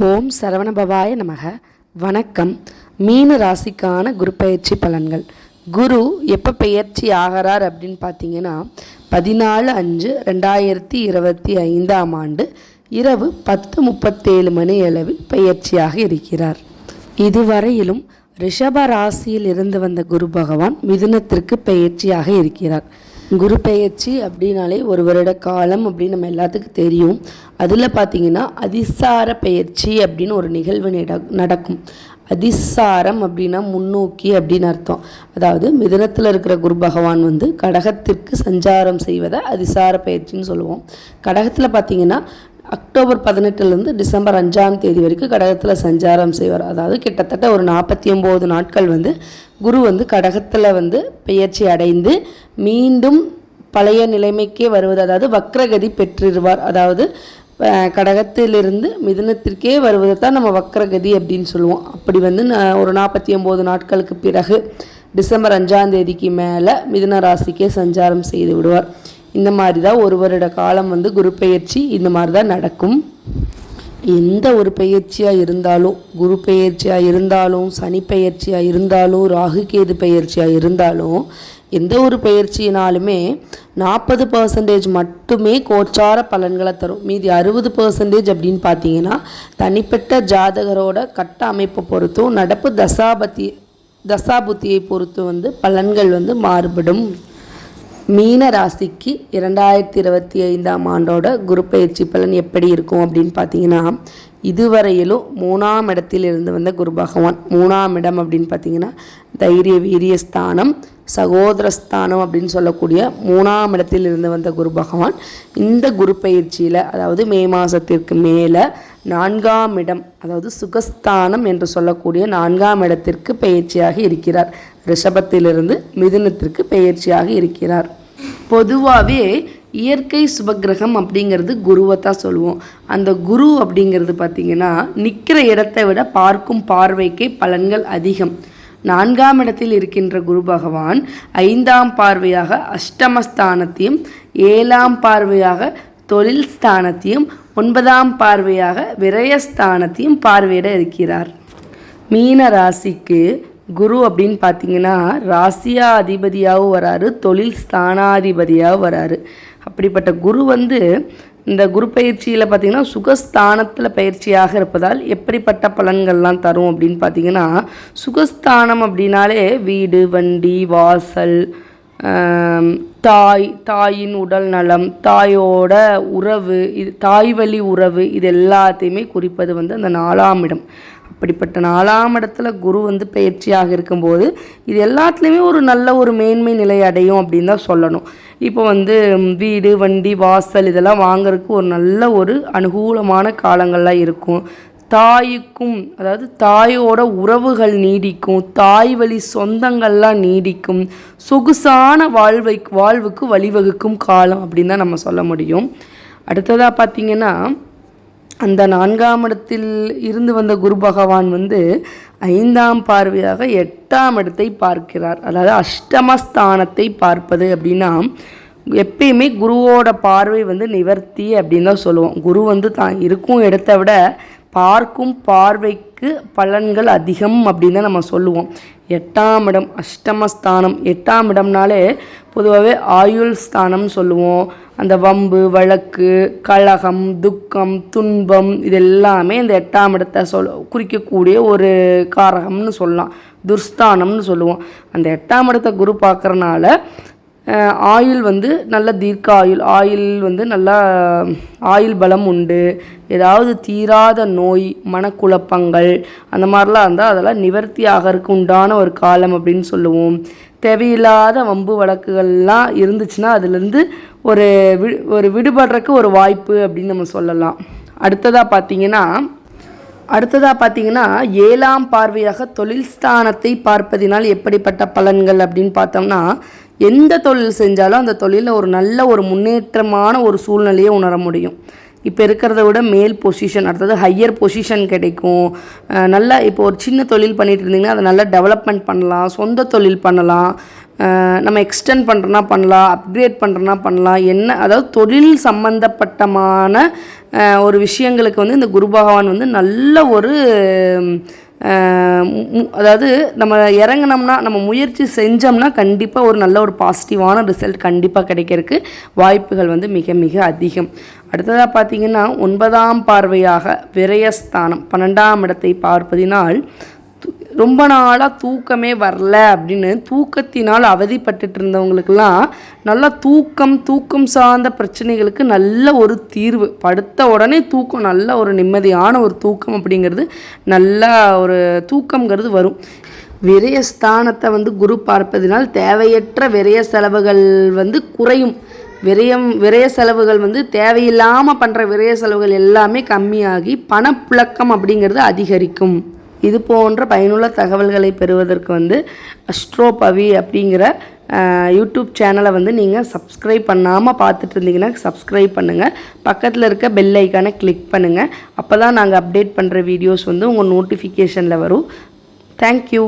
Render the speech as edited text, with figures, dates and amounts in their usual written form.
ஓம் சரவணபவாய நமக. வணக்கம். மீன ராசிக்கான குரு பயிற்சி பலன்கள். குரு எப்போ பெயர்ச்சி ஆகிறார் அப்படின்னு பார்த்தீங்கன்னா 14/5/2025 இரவு 10:37 மணி அளவில் பெயர்ச்சியாக இருக்கிறார். இதுவரையிலும் ரிஷப ராசியில் இருந்து வந்த குரு பகவான் மிதுனத்திற்கு பெயர்ச்சியாக இருக்கிறார். குரு பெயர்ச்சி அப்படின்னாலே ஒரு வருட காலம் அப்படின்னு நம்ம எல்லாத்துக்கும் தெரியும். அதில் பார்த்திங்கன்னா அதிசார பெயர்ச்சி அப்படின்னு ஒரு நிகழ்வு நடக்கும். அதிசாரம் அப்படின்னா முன்னோக்கி அப்படின்னு அர்த்தம். அதாவது மிதுனத்தில் இருக்கிற குரு பகவான் கடகத்திற்கு சஞ்சாரம் செய்வதை அதிசார பயிற்சின்னு சொல்லுவோம். கடகத்தில் பார்த்திங்கன்னா அக்டோபர் 18 டிசம்பர் 5 வரைக்கும் கடகத்தில் சஞ்சாரம் செய்வார். அதாவது கிட்டத்தட்ட ஒரு 49 நாட்கள் குரு கடகத்தில் பெயர்ச்சி அடைந்து மீண்டும் பழைய நிலைமைக்கே வருவது, அதாவது வக்ரகதி பெற்றிருவார். அதாவது கடகத்திலிருந்து மிதுனத்திற்கே வருவதை தான் நம்ம வக்ரகதி அப்படின்னு சொல்லுவோம். அப்படி ஒரு 49 நாட்களுக்கு பிறகு டிசம்பர் 5 மேலே மிதுன ராசிக்கே சஞ்சாரம் செய்து விடுவார். இந்த மாதிரி தான் ஒரு வருட காலம் குரு பெயர்ச்சி இந்த மாதிரி தான் நடக்கும். எந்த ஒரு பெயர்ச்சியாக இருந்தாலும், குரு பெயர்ச்சியாக இருந்தாலும், சனி பெயர்ச்சியாக இருந்தாலும், ராகு கேது பெயர்ச்சியாக இருந்தாலும், எந்த ஒரு பெயர்ச்சியினாலுமே 40% மட்டுமே கோச்சார பலன்களை தரும். மீதி 60% அப்படின்னு பார்த்தீங்கன்னா தனிப்பட்ட ஜாதகரோட கட்ட அமைப்பை பொறுத்தும் நடப்பு தசாபுத்தியை பொறுத்து பலன்கள் மாறுபடும். மீன ராசிக்கு 2025 ஆண்டோட குரு பயிற்சி பலன் எப்படி இருக்கும் அப்படின்னு பார்த்தீங்கன்னா, இதுவரையிலும் 3ஆம் இடத்தில் இருந்து வந்த குரு பகவான், 3ஆம் இடம் அப்படின்னு பார்த்தீங்கன்னா தைரிய வீரியஸ்தானம், சகோதரஸ்தானம் அப்படின்னு சொல்லக்கூடிய 3ஆம் இடத்தில் இருந்து வந்த குரு பகவான் இந்த குரு பயிற்சியில், அதாவது மே மாதத்திற்கு மேலே 4ஆம் இடம், அதாவது சுகஸ்தானம் என்று சொல்லக்கூடிய 4ஆம் இடத்திற்கு பயிற்சியாக இருக்கிறார். ரிஷபத்திலிருந்து மிதுனத்திற்கு பயிற்சியாக இருக்கிறார். பொதுவாகவே இயற்கை சுபகிரகம் அப்படிங்கிறது குருவை தான் சொல்லுவோம். அந்த குரு அப்படிங்கிறது பார்த்திங்கன்னா நிற்கிற இடத்தை விட பார்க்கும் பார்வைக்கே பலன்கள் அதிகம். 4ஆம் இடத்தில் இருக்கின்ற குரு பகவான் 5ஆம் பார்வையாக அஷ்டமஸ்தானத்தையும், 7ஆம் பார்வையாக தொழில் ஸ்தானத்தையும், 9ஆம் பார்வையாக விரயஸ்தானத்தையும் பார்வையிட இருக்கிறார். மீன ராசிக்கு குரு அப்படின்னு பார்த்தீங்கன்னா ராசியா அதிபதியாகவும் வராரு, தொழில் ஸ்தானாதிபதியாகவும் வராரு. அப்படிப்பட்ட குரு இந்த குரு பயிற்சியில் பார்த்திங்கன்னா சுகஸ்தானத்தில் பயிற்சியாக இருப்பதால் எப்படிப்பட்ட பலன்கள்லாம் தரும் அப்படின்னு பார்த்திங்கன்னா, சுகஸ்தானம் அப்படின்னாலே வீடு, வண்டி, வாசல், தாயின் உடல் நலம், தாயோட உறவு, இது தாய் வழி உறவு, இது எல்லாத்தையுமே குறிப்பது அந்த 4ஆம் இடம். அப்படிப்பட்ட 4ஆம் இடத்துல குரு பயிற்சியாக இருக்கும்போது இது எல்லாத்துலேயுமே ஒரு நல்ல ஒரு மேன்மை நிலை அடையும் அப்படின்னு தான் சொல்லணும். இப்போ வீடு, வண்டி, வாசல் இதெல்லாம் வாங்கிறதுக்கு ஒரு நல்ல ஒரு அனுகூலமான காலங்கள்லாம் இருக்கும். தாய்க்கும், அதாவது தாயோட உறவுகள் நீடிக்கும், தாய் வழி சொந்தங்கள்லாம் நீடிக்கும், சொகுசான வாழ்வுக்கு வழிவகுக்கும் காலம் அப்படின்னு தான் நம்ம சொல்ல முடியும். அடுத்ததாக பார்த்திங்கன்னா, அந்த 4ஆம் இடத்தில் இருந்து வந்த குரு பகவான் 5ஆம் பார்வையாக 8ஆம் இடத்தை பார்க்கிறார். அதாவது அஷ்டமஸ்தானத்தை பார்ப்பது அப்படின்னா எப்பயுமே குருவோட பார்வை நிவர்த்தி அப்படின்னு தான் சொல்லுவோம். குரு தான் இருக்கும் இடத்தை விட பார்க்கும் பார்வைக்கு பலன்கள் அதிகம் அப்படின்னு நம்ம சொல்லுவோம். 8ஆம் இடம் அஷ்டமஸ்தானம். 8ஆம் இடம்னாலே பொதுவாகவே ஆயுள் ஸ்தானம்னு சொல்லுவோம். அந்த வம்பு, வழக்கு, கலகம், துக்கம், துன்பம் இதெல்லாமே இந்த 8ஆம் இடத்தை குறிக்கக்கூடிய ஒரு காரகம்னு சொல்லலாம், துர்ஸ்தானம்னு சொல்லுவோம். அந்த 8ஆம் இடத்தை குரு பார்க்குறனால ஆயுள் நல்ல தீர்க்க ஆயுள் நல்லா ஆயுள் பலம் உண்டு. ஏதாவது தீராத நோய், மனக்குழப்பங்கள் அந்த மாதிரிலாம் இருந்தால் அதெல்லாம் நிவர்த்தி ஆகிறதுக்கு உண்டான ஒரு காலம் அப்படின்னு சொல்லுவோம். தேவையில்லாத வம்பு வழக்குகள்லாம் இருந்துச்சுன்னா அதுலேருந்து ஒரு விடுபடுறதுக்கு ஒரு வாய்ப்பு அப்படின்னு நம்ம சொல்லலாம். அடுத்ததாக பார்த்தீங்கன்னா 7ஆம் பார்வையாக தொழில் ஸ்தானத்தை பார்ப்பதினால் எப்படிப்பட்ட பலன்கள் அப்படின்னு பார்த்தோம்னா, எந்த தொழில் செஞ்சாலும் அந்த தொழிலில் ஒரு நல்ல ஒரு முன்னேற்றமான ஒரு சூழ்நிலையை உணர முடியும். இப்போ இருக்கிறத விட மேல் பொசிஷன், அடுத்தது ஹையர் பொசிஷன் கிடைக்கும். நல்லா இப்போ ஒரு சின்ன தொழில் பண்ணிகிட்டு இருந்தீங்கன்னா அதை நல்லா டெவலப்மெண்ட் பண்ணலாம், சொந்த தொழில் பண்ணலாம். நம்ம எக்ஸ்டெண்ட் பண்ணுறோன்னா பண்ணலாம், அப்கிரேட் பண்ணுறோன்னா பண்ணலாம். என்ன அதாவது தொழில் சம்பந்தப்பட்டமான ஒரு விஷயங்களுக்கு வந்து இந்த குரு பகவான் வந்து நல்ல ஒரு அதாவது நம்ம இறங்கினோம்னா, நம்ம முயற்சி செஞ்சோம்னா கண்டிப்பாக ஒரு நல்ல ஒரு பாசிட்டிவான ரிசல்ட் கண்டிப்பாக கிடைக்கிறதுக்கு வாய்ப்புகள் வந்து மிக மிக அதிகம். அடுத்ததாக பார்த்திங்கன்னா 9ஆம் பார்வையாக விரயஸ்தானம் 12ஆம் இடத்தை பார்ப்பதினால் ரொம்ப நாளாக தூக்கமே வரல அப்படின்னு தூக்கத்தினால் அவதிப்பட்டுட்டு இருந்தவங்களுக்கெல்லாம் நல்லா தூக்கம் சார்ந்த பிரச்சனைகளுக்கு நல்ல ஒரு தீர்வு. படுத்த உடனே தூக்கம், நல்ல ஒரு நிம்மதியான ஒரு தூக்கம் அப்படிங்கிறது, நல்ல ஒரு தூக்கங்கிறது வரும். விரயஸ்தானத்தை வந்து குரு பார்ப்பதினால் தேவையற்ற விரய செலவுகள் வந்து குறையும். விரய செலவுகள் வந்து தேவையில்லாமல் பண்ணுற விரய செலவுகள் எல்லாமே கம்மியாகி பணப்புழக்கம் அப்படிங்கிறது அதிகரிக்கும். இது போன்ற பயனுள்ள தகவல்களை பெறுவதற்கு வந்து அஸ்ட்ரோபவி அப்படிங்கிற யூடியூப் சேனலை வந்து நீங்கள் சப்ஸ்கிரைப் பண்ணாமல் பார்த்துட்டு இருந்தீங்கன்னா சப்ஸ்கிரைப் பண்ணுங்கள். பக்கத்தில் இருக்க பெல் ஐக்கானை கிளிக் பண்ணுங்கள். அப்போ தான் நாங்கள் அப்டேட் பண்ணுற வீடியோஸ் வந்து உங்கள் நோட்டிஃபிகேஷனில் வரும். தேங்க்யூ.